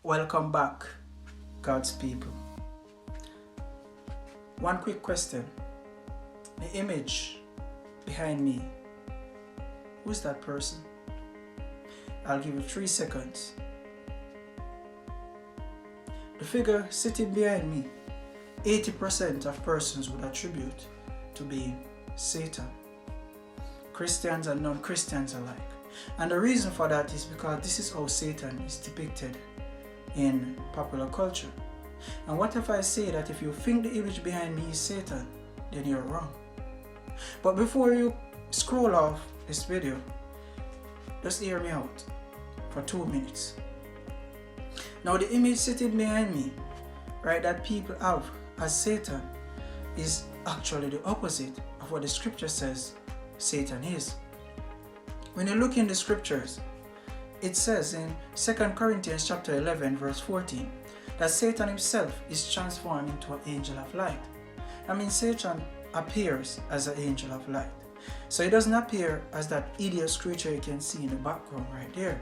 Welcome back, God's people. One quick question. The image behind me, who's that person? I'll give you 3 seconds. The figure sitting behind me, 80% of persons would attribute to being Satan. Christians and non-Christians alike. And the reason for that is because this is how Satan is depicted in popular culture. And what if I say that if you think the image behind me is Satan, then you're wrong. But before you scroll off this video, just hear me out for 2 minutes. Now the image sitting behind me, right, that people have as Satan is actually the opposite of what the scripture says Satan is. When you look in the scriptures, it says in 2 Corinthians chapter 11 verse 14 that Satan himself is transformed into an angel of light. I mean, Satan appears as an angel of light. So he doesn't appear as that hideous creature you can see in the background right there.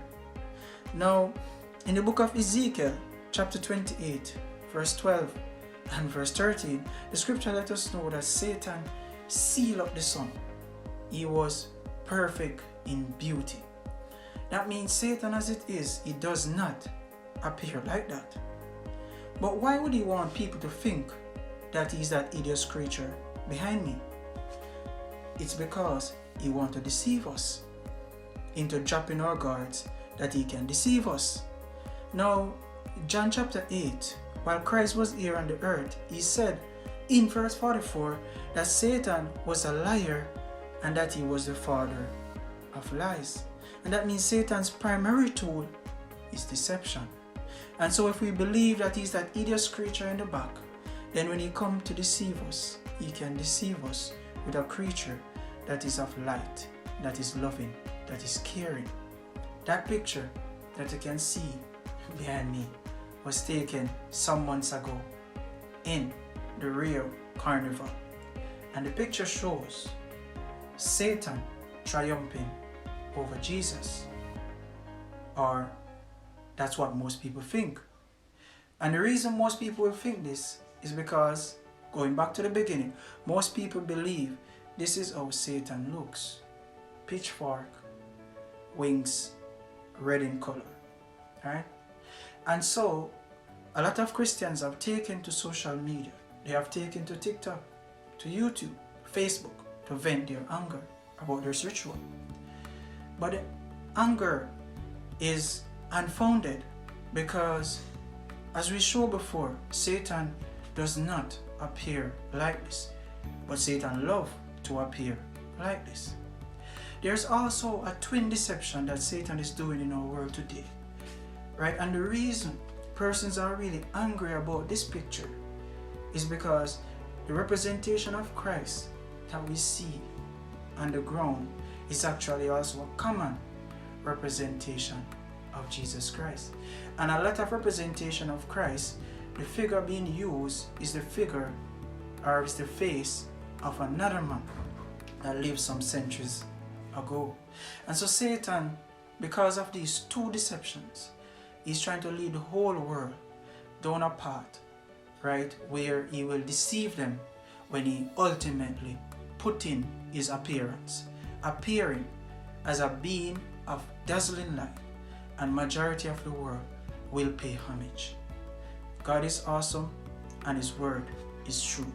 Now, in the book of Ezekiel chapter 28 verse 12 and verse 13, the scripture let us know that Satan sealed up the sun. He was perfect in beauty. That means Satan as it is, he does not appear like that. But why would he want people to think that he's that hideous creature behind me? It's because he wants to deceive us into dropping our guards that he can deceive us. Now, John chapter 8, while Christ was here on the earth, he said in verse 44 that Satan was a liar and that he was the father of lies. And that means Satan's primary tool is deception. And so if we believe that he's that hideous creature in the back, then when he comes to deceive us, he can deceive us with a creature that is of light, that is loving, that is caring. That picture that you can see behind me was taken some months ago in the Rio Carnival. And the picture shows Satan triumphing over Jesus. Or that's what most people think. And the reason most people will think this is because, going back to the beginning, most people believe this is how Satan looks. Pitchfork, wings, red in color. Right? And so, a lot of Christians have taken to social media. They have taken to TikTok, to YouTube, Facebook, to vent their anger about this ritual. But the anger is unfounded because, as we showed before, Satan does not appear like this, but Satan loves to appear like this. There's also a twin deception that Satan is doing in our world today, right? And the reason persons are really angry about this picture is because the representation of Christ that we see on the ground is actually also a common representation of Jesus Christ. And a lot of representation of Christ, the figure being used is the figure or is the face of another man that lived some centuries ago. And so Satan, because of these two deceptions, he's trying to lead the whole world down a path, right, where he will deceive them when he ultimately put in his appearance, appearing as a being of dazzling light, and majority of the world will pay homage. God is awesome and his word is true.